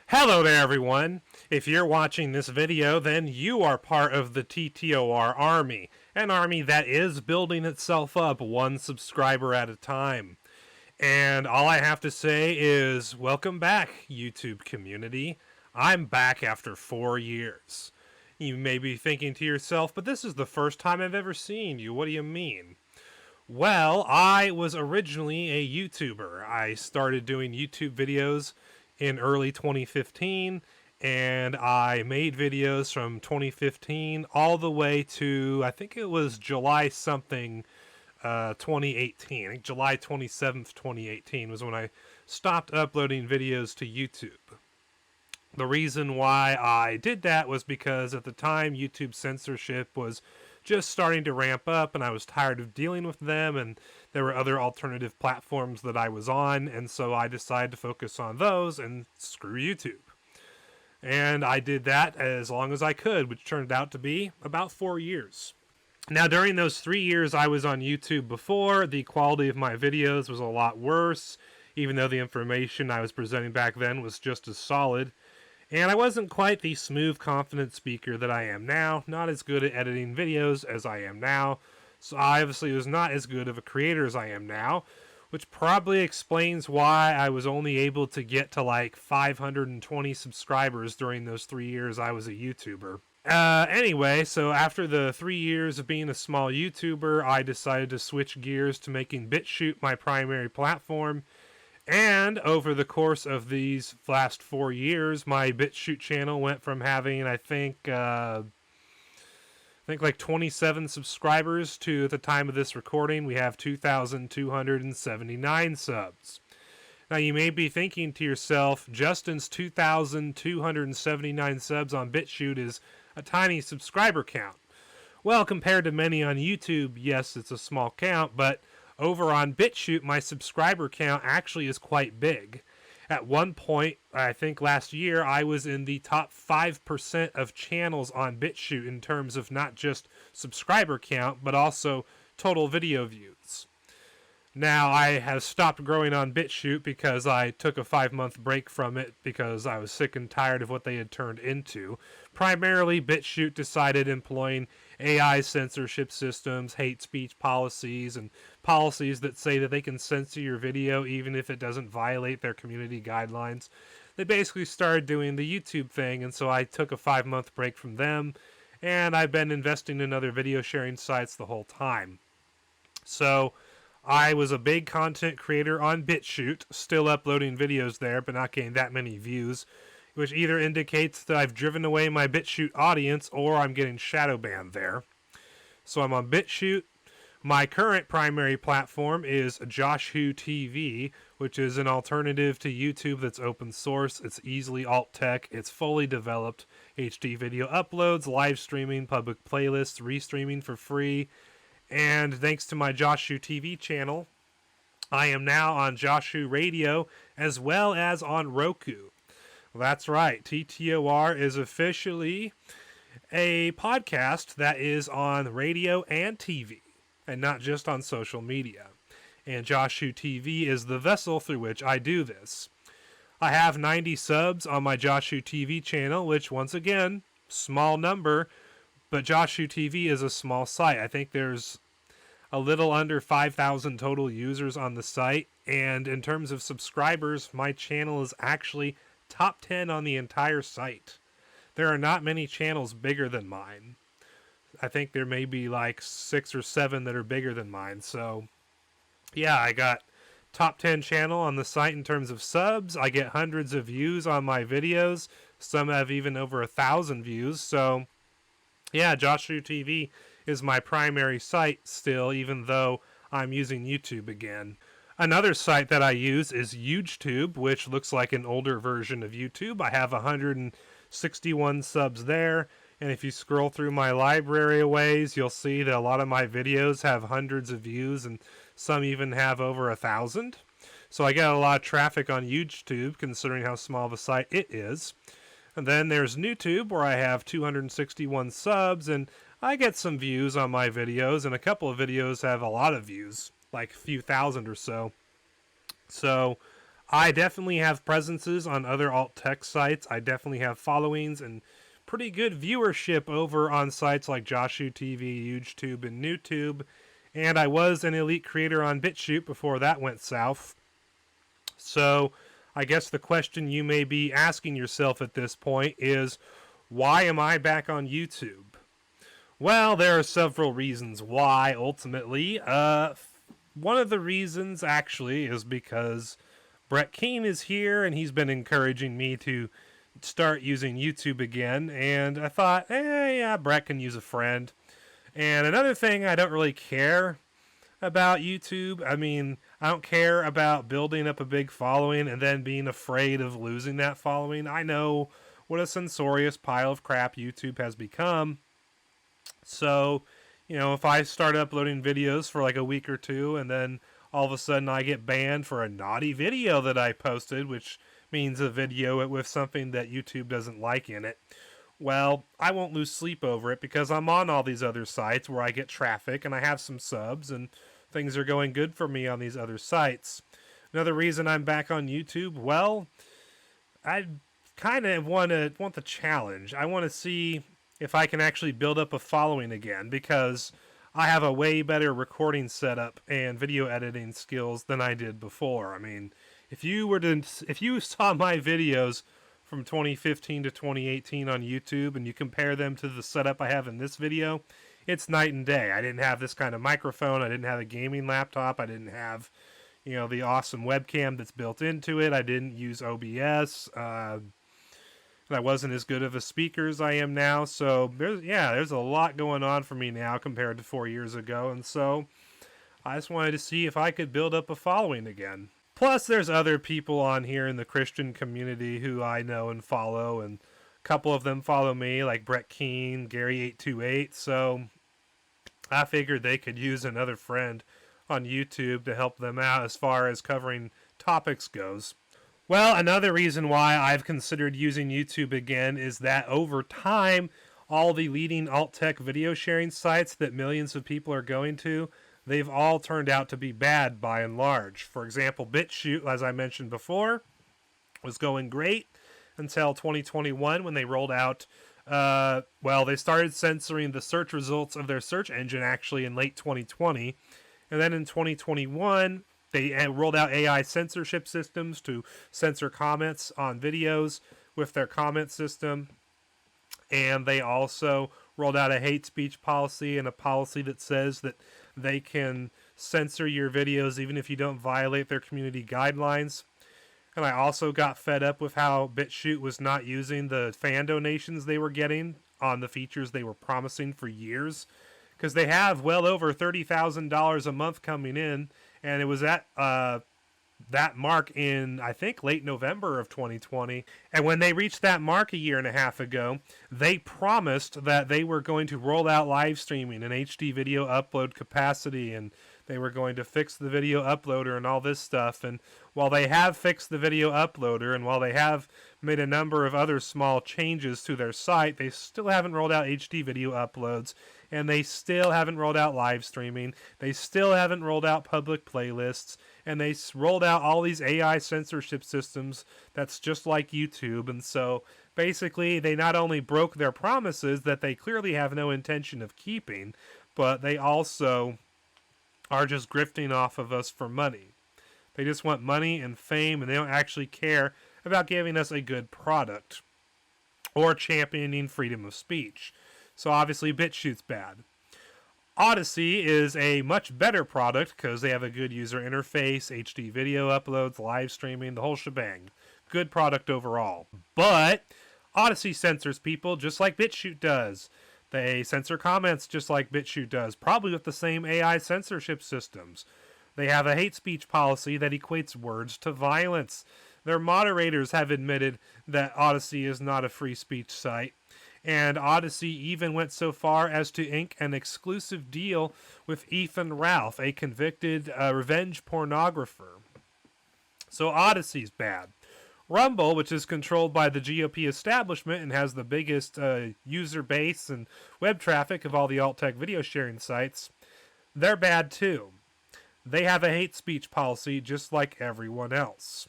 Hello there, everyone. If you're watching this video, then you are part of the TTOR army, an army that is building itself up one subscriber at a time. And all I have to say is, welcome back, YouTube community. I'm back after 4 years. You may be thinking to yourself, but this is the first time I've ever seen you. What do you mean? Well, I was originally a YouTuber. I started doing YouTube videos in early 2015, and I made videos from 2015 all the way to, I think it was July something, 2018. I think July 27th, 2018 was when I stopped uploading videos to YouTube. The reason why I did that was because at the time YouTube censorship was just starting to ramp up, and I was tired of dealing with them, and there were other alternative platforms that I was on, and so I decided to focus on those and screw YouTube. And I did that as long as I could, which turned out to be about 4 years. Now, during those 3 years I was on YouTube before, the quality of my videos was a lot worse, even though the information I was presenting back then was just as solid. And I wasn't quite the smooth, confident speaker that I am now, not as good at editing videos as I am now, so I obviously was not as good of a creator as I am now, which probably explains why I was only able to get to like 520 subscribers during those 3 years I was a YouTuber. Anyway, so after the 3 years of being a small YouTuber, I decided to switch gears to making BitChute my primary platform. And over the course of these last 4 years, my BitChute channel went from having, I think like 27 subscribers to, at the time of this recording, we have 2,279 subs. Now, you may be thinking to yourself, Justin's 2,279 subs on BitChute is a tiny subscriber count. Well, compared to many on YouTube, yes, it's a small count, but over on BitChute, my subscriber count actually is quite big. At one point, I think last year, I was in the top 5% of channels on BitChute in terms of not just subscriber count, but also total video views. Now, I have stopped growing on BitChute because I took a 5-month break from it because I was sick and tired of what they had turned into. Primarily, BitChute decided employing AI censorship systems, hate speech policies, and policies that say that they can censor your video even if it doesn't violate their community guidelines. They basically started doing the YouTube thing, and so I took a 5-month break from them, and I've been investing in other video sharing sites the whole time. So I was a big content creator on BitChute, still uploading videos there, but not getting that many views, which either indicates that I've driven away my BitChute audience or I'm getting shadow banned there. So I'm on BitChute. My current primary platform is Joshu TV, which is an alternative to YouTube that's open source. It's easily alt tech. It's fully developed. HD video uploads, live streaming, public playlists, restreaming for free. And thanks to my Joshu TV channel, I am now on Joshu Radio as well as on Roku. That's right, TTOR is officially a podcast that is on radio and TV, and not just on social media. And Joshu TV is the vessel through which I do this. I have 90 subs on my Joshu TV channel, which, once again, small number, but Joshu TV is a small site. I think there's a little under 5,000 total users on the site, and in terms of subscribers, my channel is actually top 10 on the entire site. There are not many channels bigger than mine. I think there may be like 6 or 7 that are bigger than mine. So, yeah, I got top 10 channel on the site in terms of subs. I get hundreds of views on my videos. Some have even over 1,000 views. So, yeah, Joshu TV is my primary site still, even though I'm using YouTube again. Another site that I use is YouTube, which looks like an older version of YouTube. I have 161 subs there, and if you scroll through my library a ways, you'll see that a lot of my videos have hundreds of views, and some even have over 1,000. So I get a lot of traffic on YouTube, considering how small of a site it is. And then there's YouTube, where I have 261 subs, and I get some views on my videos, and a couple of videos have a lot of views, like a few thousand or so. So I definitely have presences on other alt tech sites. I definitely have followings and pretty good viewership over on sites like Joshu TV, YouTube, and NewTube. And I was an elite creator on BitChute before that went south. So I guess the question you may be asking yourself at this point is, why am I back on YouTube? Well, there are several reasons why, ultimately. One of the reasons, actually, is because Brett Keane is here, and he's been encouraging me to start using YouTube again, and I thought, yeah, Brett can use a friend. And another thing, I don't really care about YouTube. I mean, I don't care about building up a big following and then being afraid of losing that following. I know what a censorious pile of crap YouTube has become. So, if I start uploading videos for like a week or two and then all of a sudden I get banned for a naughty video that I posted, which means a video with something that YouTube doesn't like in it, well, I won't lose sleep over it because I'm on all these other sites where I get traffic and I have some subs and things are going good for me on these other sites. Another reason I'm back on YouTube, well, I kind of want the challenge. I want to see if I can actually build up a following again, because I have a way better recording setup and video editing skills than I did before. I mean, if you saw my videos from 2015 to 2018 on YouTube and you compare them to the setup I have in this video, it's night and day. I didn't have this kind of microphone. I didn't have a gaming laptop. I didn't have, the awesome webcam that's built into it. I didn't use OBS. I wasn't as good of a speaker as I am now. So there's a lot going on for me now compared to 4 years ago. And so I just wanted to see if I could build up a following again. Plus, there's other people on here in the Christian community who I know and follow, and a couple of them follow me, like Brett Keane, Gary828. So I figured they could use another friend on YouTube to help them out as far as covering topics goes. Well, another reason why I've considered using YouTube again is that over time, all the leading alt-tech video sharing sites that millions of people are going to, they've all turned out to be bad by and large. For example, BitChute, as I mentioned before, was going great until 2021 when they rolled out, they started censoring the search results of their search engine actually in late 2020. And then in 2021, they rolled out AI censorship systems to censor comments on videos with their comment system. And they also rolled out a hate speech policy and a policy that says that they can censor your videos even if you don't violate their community guidelines. And I also got fed up with how BitChute was not using the fan donations they were getting on the features they were promising for years, because they have well over $30,000 a month coming in, and it was at that mark in, I think, late November of 2020. And when they reached that mark a year and a half ago, they promised that they were going to roll out live streaming and HD video upload capacity, and they were going to fix the video uploader and all this stuff. And while they have fixed the video uploader, and while they have made a number of other small changes to their site, they still haven't rolled out HD video uploads, and they still haven't rolled out live streaming. They still haven't rolled out public playlists, and they rolled out all these AI censorship systems that's just like YouTube. And so basically they not only broke their promises that they clearly have no intention of keeping, but they also are just grifting off of us for money. They just want money and fame, and they don't actually care about giving us a good product or championing freedom of speech. So obviously BitChute's bad. Odysee is a much better product because they have a good user interface, HD video uploads, live streaming, the whole shebang. Good product overall. But Odysee censors people just like BitChute does. They censor comments just like BitChute does, probably with the same AI censorship systems. They have a hate speech policy that equates words to violence. Their moderators have admitted that Odysee is not a free speech site. And Odysee even went so far as to ink an exclusive deal with Ethan Ralph, a convicted revenge pornographer. So Odysee's bad. Rumble, which is controlled by the GOP establishment and has the biggest user base and web traffic of all the alt-tech video sharing sites, they're bad too. They have a hate speech policy just like everyone else.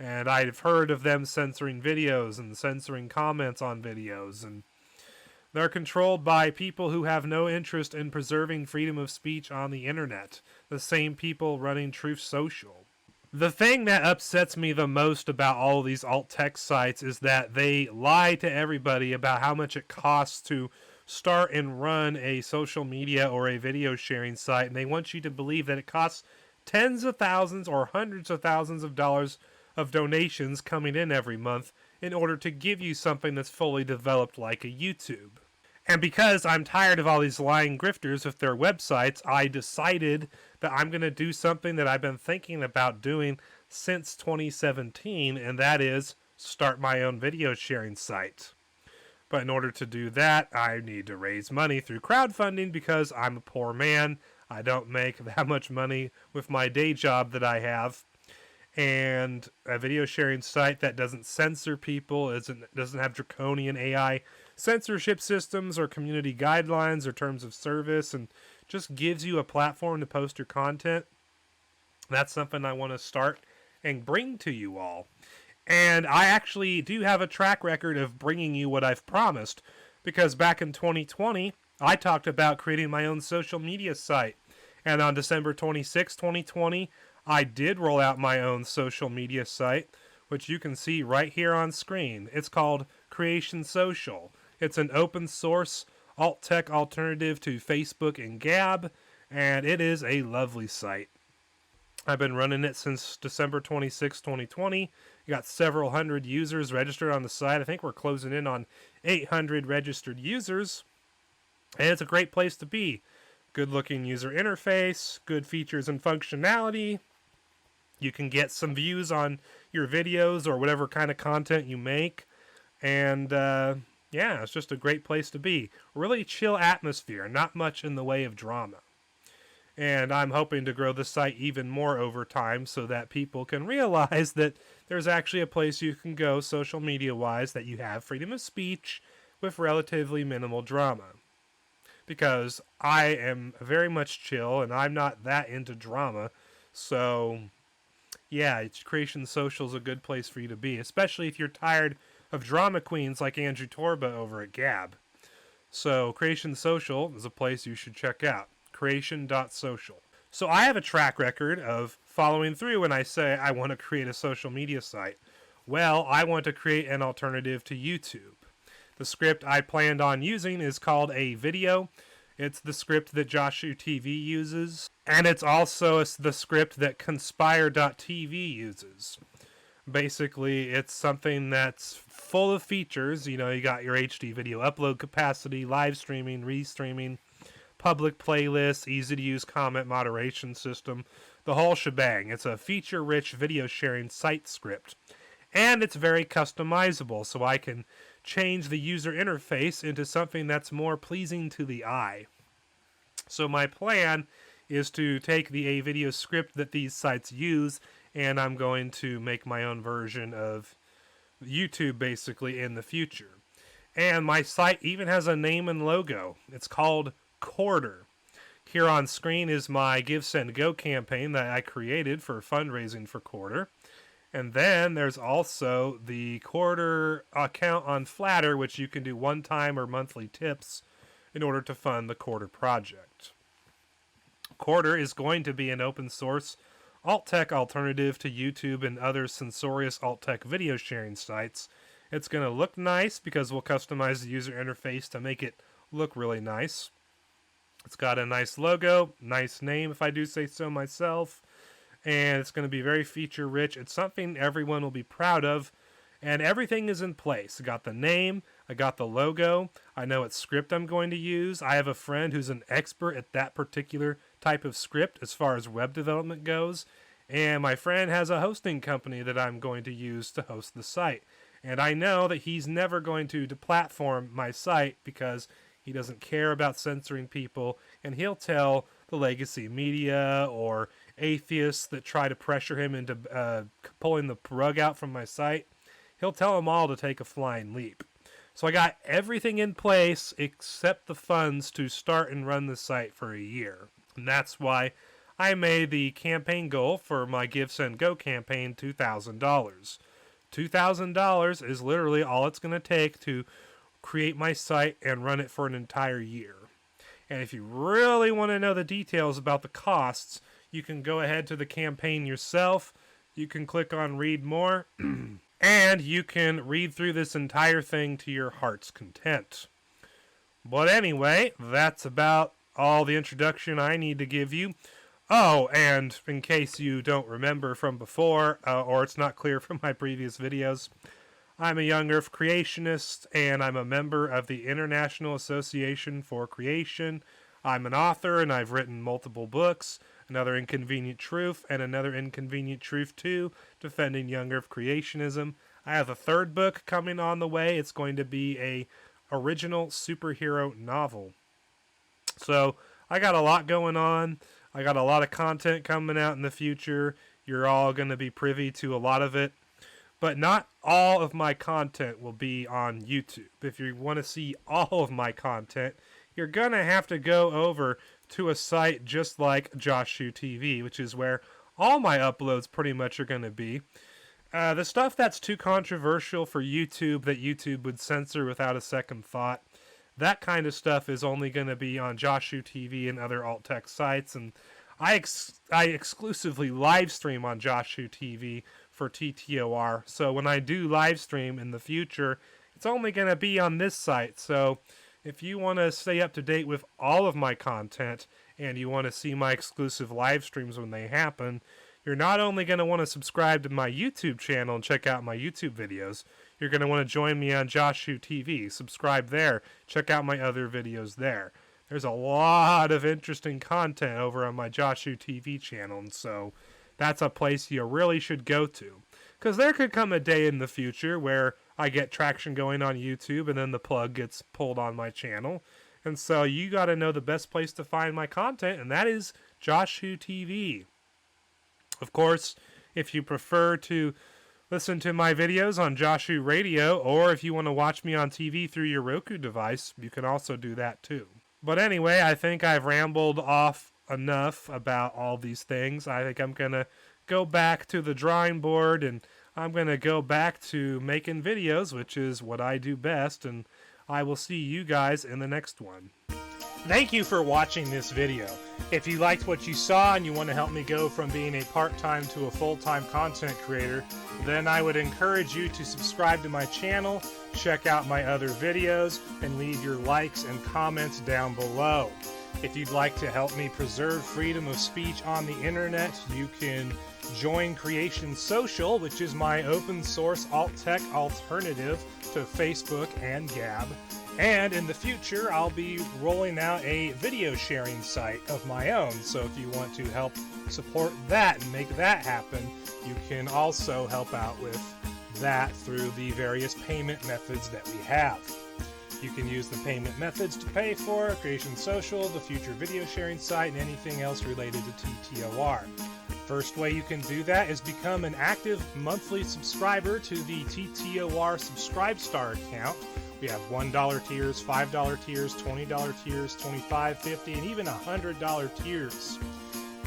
And I've heard of them censoring videos and censoring comments on videos, and they're controlled by people who have no interest in preserving freedom of speech on the internet. The same people running Truth Social. The thing that upsets me the most about all of these alt-tech sites is that they lie to everybody about how much it costs to start and run a social media or a video sharing site, and they want you to believe that it costs tens of thousands or hundreds of thousands of dollars of donations coming in every month in order to give you something that's fully developed like a YouTube. And because I'm tired of all these lying grifters with their websites, I decided that I'm going to do something that I've been thinking about doing since 2017, and that is start my own video sharing site. But in order to do that, I need to raise money through crowdfunding because I'm a poor man. I don't make that much money with my day job that I have. And a video sharing site that doesn't censor people, doesn't have draconian AI censorship systems or community guidelines or terms of service, and just gives you a platform to post your content. That's something I want to start and bring to you all. And I actually do have a track record of bringing you what I've promised, because back in 2020, I talked about creating my own social media site. And on December 26, 2020, I did roll out my own social media site, which you can see right here on screen. It's called Creation Social. It's an open source alt-tech alternative to Facebook and Gab, and it is a lovely site. I've been running it since December 26, 2020. Got several hundred users registered on the site. I think we're closing in on 800 registered users, and it's a great place to be. Good looking user interface, good features and functionality. You can get some views on your videos or whatever kind of content you make. And yeah, it's just a great place to be. Really chill atmosphere, not much in the way of drama. And I'm hoping to grow the site even more over time so that people can realize that there's actually a place you can go social media wise that you have freedom of speech with relatively minimal drama. Because I am very much chill and I'm not that into drama. So yeah, Creation Social is a good place for you to be, especially if you're tired of drama queens like Andrew Torba over at Gab. So Creation Social is a place you should check out. Creation.social. So I have a track record of following through when I say I want to create a social media site. Well, I want to create an alternative to YouTube. The script I planned on using is called a video. It's the script that Joshu TV uses, and it's also the script that Conspire.tv uses. Basically, it's something that's full of features. You know, you got your HD video upload capacity, live streaming, restreaming, public playlists, easy-to-use comment moderation system, the whole shebang. It's a feature-rich video sharing site script. And it's very customizable, so I can change the user interface into something that's more pleasing to the eye. So my plan is to take the A-video script that these sites use, and I'm going to make my own version of YouTube basically in the future. And my site even has a name and logo. It's called Quarter. Here on screen is my Give, Send, Go campaign that I created for fundraising for Quarter. And then there's also the Quarter account on Flatter, which you can do one-time or monthly tips in order to fund the Quarter project. Quarter is going to be an open source alt-tech alternative to YouTube and other censorious alt-tech video sharing sites. It's going to look nice because we'll customize the user interface to make it look really nice. It's got a nice logo, nice name if I do say so myself, and it's going to be very feature rich. It's something everyone will be proud of, and everything is in place. I got the name, I got the logo, I know what script I'm going to use. I have a friend who's an expert at that particular type of script as far as web development goes, and my friend has a hosting company that I'm going to use to host the site. And I know that he's never going to deplatform my site because he doesn't care about censoring people, and he'll tell the legacy media or atheists that try to pressure him into pulling the rug out from my site, he'll tell them all to take a flying leap. So I got everything in place except the funds to start and run the site for a year. And that's why I made the campaign goal for my Give, Send, Go campaign $2,000. $2,000 is literally all it's going to take to create my site and run it for an entire year. And if you really want to know the details about the costs, you can go ahead to the campaign yourself. You can click on Read More, and you can read through this entire thing to your heart's content. But anyway, that's about all the introduction I need to give you. Oh, and in case you don't remember from before, or it's not clear from my previous videos, I'm a young Earth creationist, and I'm a member of the International Association for Creation. I'm an author, and I've written multiple books, Another Inconvenient Truth, and Another Inconvenient Truth 2, Defending Young Earth Creationism. I have a third book coming on the way. It's going to be a original superhero novel. So, I got a lot going on. I got a lot of content coming out in the future. You're all going to be privy to a lot of it. But not all of my content will be on YouTube. If you want to see all of my content, you're going to have to go over to a site just like Joshua TV, which is where all my uploads pretty much are going to be. The stuff that's too controversial for YouTube that YouTube would censor without a second thought, that kind of stuff is only going to be on Joshua TV and other alt-tech sites. And I exclusively live stream on Joshua TV for TTOR. So when I do live stream in the future, it's only going to be on this site. So if you want to stay up to date with all of my content and you want to see my exclusive live streams when they happen, you're not only going to want to subscribe to my YouTube channel and check out my YouTube videos, you're going to want to join me on Joshua TV. Subscribe there. Check out my other videos there. There's a lot of interesting content over on my Joshua TV channel, and so that's a place you really should go to. Because there could come a day in the future where I get traction going on YouTube and then the plug gets pulled on my channel. And so you got to know the best place to find my content, and that is Joshua TV. Of course, if you prefer to listen to my videos on Joshua Radio, or if you want to watch me on TV through your Roku device, you can also do that too. But anyway, I think I've rambled off enough about all these things. I think I'm going to go back to the drawing board, and I'm going to go back to making videos, which is what I do best, and I will see you guys in the next one. Thank you for watching this video. If you liked what you saw and you want to help me go from being a part-time to a full-time content creator, then I would encourage you to subscribe to my channel, check out my other videos, and leave your likes and comments down below. If you'd like to help me preserve freedom of speech on the internet, you can join Creation Social, which is my open source alt-tech alternative to Facebook and Gab. And in the future, I'll be rolling out a video sharing site of my own. So if you want to help support that and make that happen, you can also help out with that through the various payment methods that we have. You can use the payment methods to pay for Creation Social, the future video sharing site, and anything else related to TTOR. First way you can do that is become an active monthly subscriber to the TTOR Subscribe Star account. We have $1 tiers, $5 tiers, $20 tiers, $25, $50, and even $100 tiers.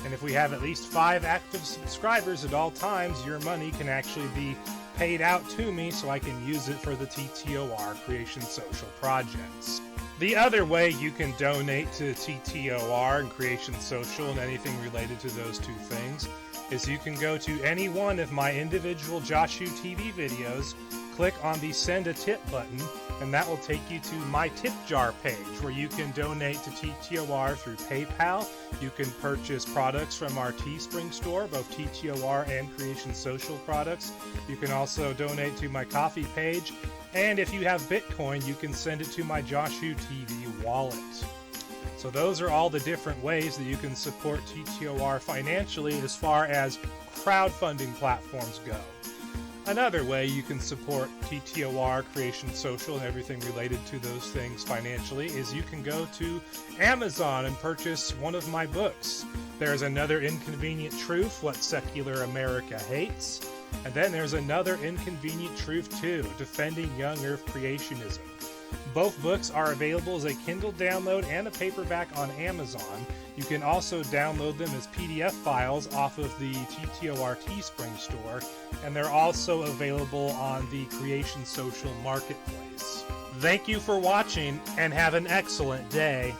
And if we have at least 5 active subscribers at all times, your money can actually be paid out to me so I can use it for the TTOR Creation Social projects. The other way you can donate to TTOR and Creation Social and anything related to those two things is you can go to any one of my individual Joshua TV videos, click on the Send a Tip button, and that will take you to my tip jar page where you can donate to TTOR through PayPal. You can purchase products from our Teespring store, both TTOR and Creation Social products. You can also donate to my coffee page. And if you have Bitcoin, you can send it to my Joshua TV wallet. So those are all the different ways that you can support TTOR financially as far as crowdfunding platforms go. Another way you can support TTOR, Creation Social, and everything related to those things financially is you can go to Amazon and purchase one of my books. There's Another Inconvenient Truth, What Secular America Hates. And then there's Another Inconvenient Truth 2, Defending Young Earth Creationism. Both books are available as a Kindle download and a paperback on Amazon. You can also download them as PDF files off of the TTOR Teespring store, and they're also available on the Creation Social Marketplace. Thank you for watching, and have an excellent day.